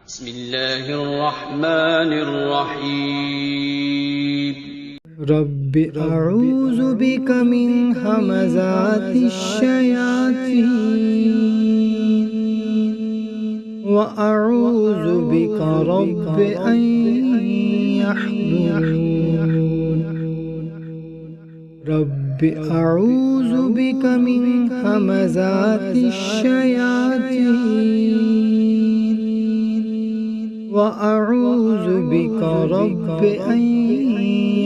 बिस्मिल्लाहिर्रहमानिर्रहीम। रब्बि अऊज़ु बिका मिन हमाज़ातिश्शयातीन व अऊज़ु बिका रब्बि अन यहज़ुरून। रब्बि अऊज़ु बिका मिन हमाज़ातिश्शयातीन व अऊज़ु बिका रब्बि अन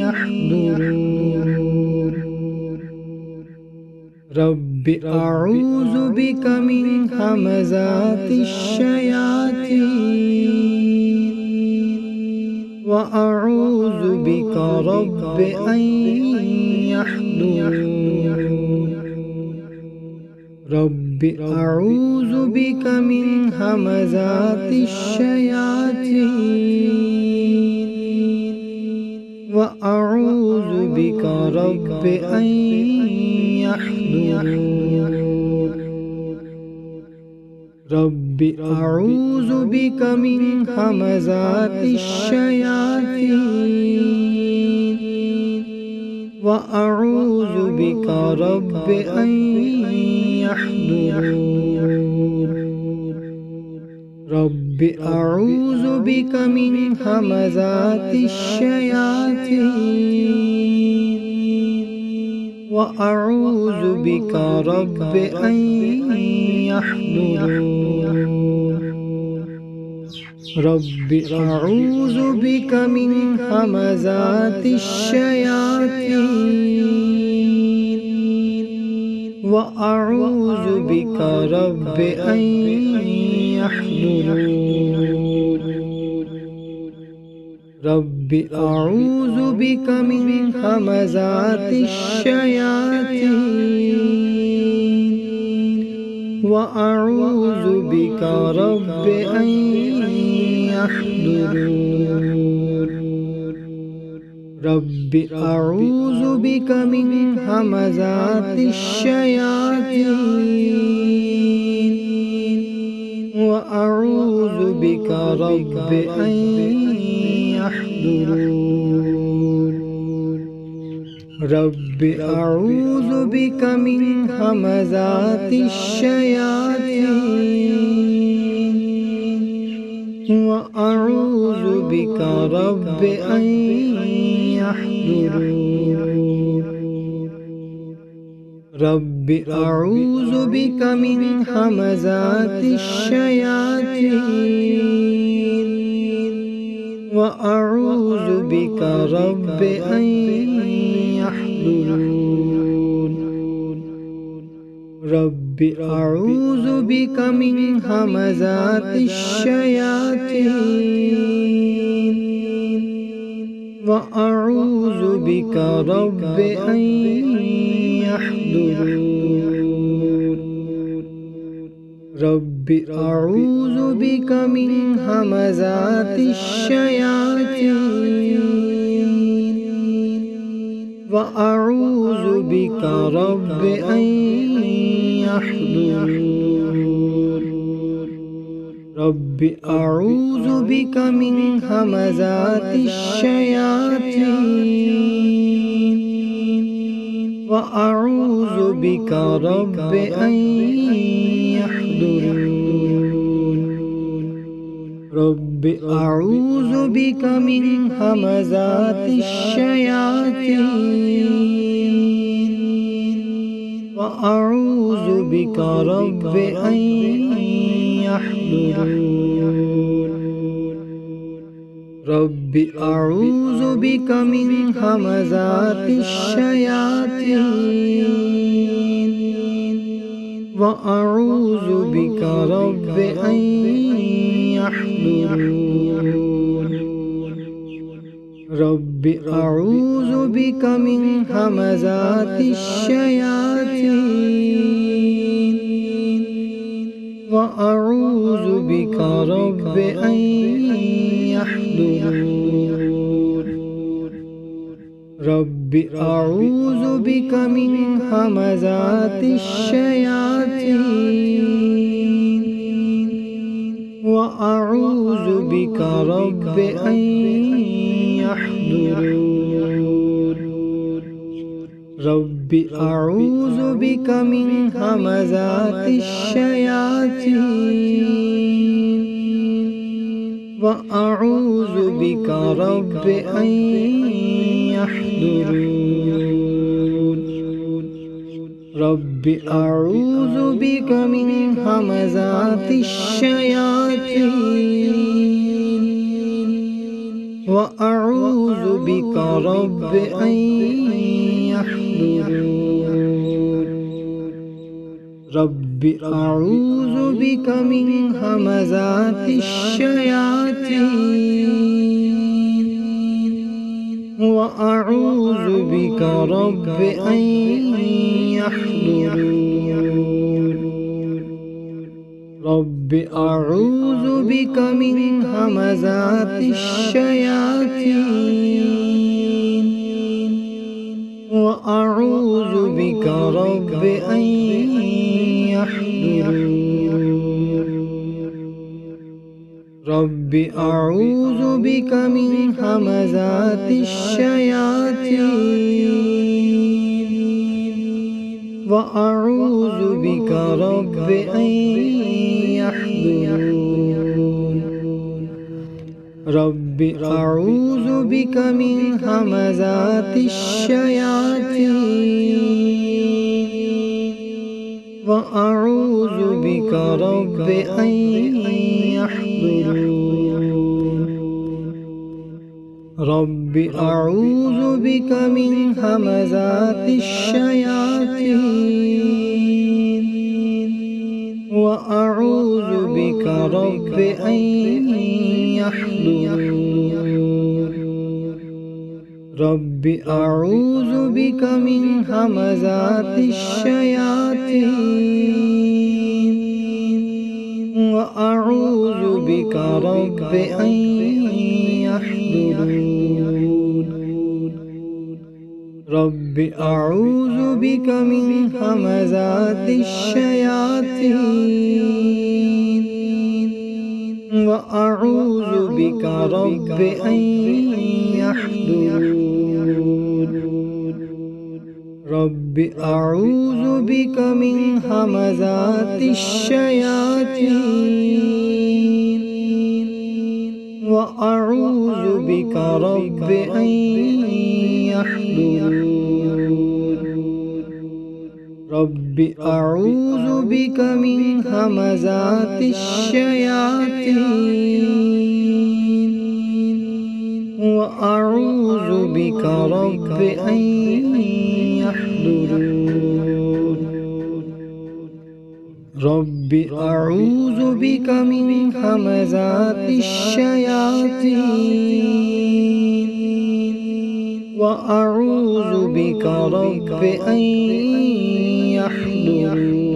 यहज़ुरून। रब्बि अऊज़ु बिका मिन हमाज़ातिश्शयातीन व अऊज़ु बिका रब्बि अन यहज़ुरून। रब्बि अऊज़ु बिका मिन हमाज़ातिश्शयातीन व अऊज़ु बिका रब्बि अन यहज़ुरून। रब्बि अऊज़ु बिका मिन हमाज़ातिश्शयातीन व अऊज़ु बिका रब्बि अन यहज़ुरून। रब्बि अऊज़ु बिका मिन हमाज़ातिश्शयातीन व अऊज़ु बिका रब्बि अन यहज़ुरून। रब्बि अऊज़ु बिका मिन हमाज़ातिश्शयातीन व अऊज़ु बिका रब्बि अन यहज़ुरून। रब्बि अऊज़ु बिका मिन हमाज़ातिश्शयातीन व अऊज़ु बिका रब्बि अन यहज़ुरून। रब्बि अऊज़ु बिका मिन हमाज़ातिश्शयातीन व अऊज़ु बिका रब्बि अन यहज़ुरून। रब्बि अऊज़ु बिका मिन हमाज़ातिश्शयातीन व अऊज़ु बिका रब्बि अन यहज़ुरून। रब्बि अऊज़ु बिका मिन हमाज़ातिश्शयातीन व अऊज़ु बिका रब्बि अन यहज़ुरून। रब्बि अऊज़ु बिका मिन हमाज़ातिश्शयातीन व अऊज़ु बिका रब्बि अन यहज़ुरून। रब्बि अऊज़ु बिका मिन हमाज़ातिश्शयातीन व अऊज़ु बिका रब्बि अन यहज़ुरून। रब्बि अऊज़ु बिका मिन हमाज़ातिश्शयातीन व अऊज़ु बिका रब्बि अन यहज़ुरून। रब्बि अऊज़ु बिका मिन हमाज़ातिश्शयातीन व अऊज़ु बिका रब्बि अन यहज़ुरून। रब्बि अऊज़ु बिका मिन हमाज़ातिश्शयातीन व अऊज़ु बिका रब्बि अन यहज़ुरून। रब्बि अऊज़ु बिका मिन हमाज़ातिश्शयातीन व अऊज़ु बिका रब्बि अन यहज़ुरून। रब्बि अऊज़ु बिका मिन हमाज़ातिश्शयातीन وأعوذ بك رب أن يحضرون رب أعوذ بك من همزات الشياطين وأعوذ بك رب أن يحضرون رب أعوذ بك من همزات الشياطين وأعوذ بك رب أن يحضرون رب أعوذ بك من همزات الشياطين وأعوذ بك رب أن يحضرون رب أعوذ بك من همزات الشياطين وأعوذ بك رب أن يحضرون رب أعوذ بك من همزات الشياطين وأعوذ بك رب أن يحضرون رب أعوذ بك من همزات الشياطين وأعوذ بك رب أن يحضرون رب أعوذ بك من همزات الشياطين وأعوذ بك رب أن يحضرون رب أعوذ بك من همزات الشياطين وأعوذ بك رب أن يحضرون رب أعوذ بك من همزات الشياطين وأعوذ بك رب أن يحضرون رب أعوذ بك من همزات الشياطين وأعوذ بك رب أن يحضرون رب أعوذ بك من همزات الشياطين وأعوذ بك رب أن يحضرون رب أعوذ بك من همزات الشياطين وأعوذ بك رب أن يحضرون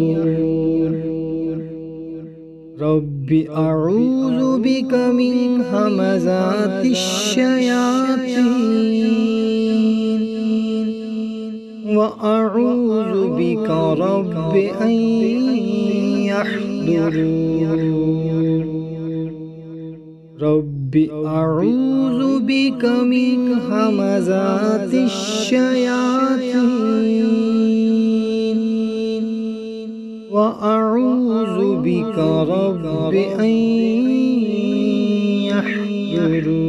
رب أعوذ بك من همزات الشياطين وأعوذ بك رب أن يحضرون رب أعوذ بك من همزات الشياطين وأعوذ بك رب أن يحضرون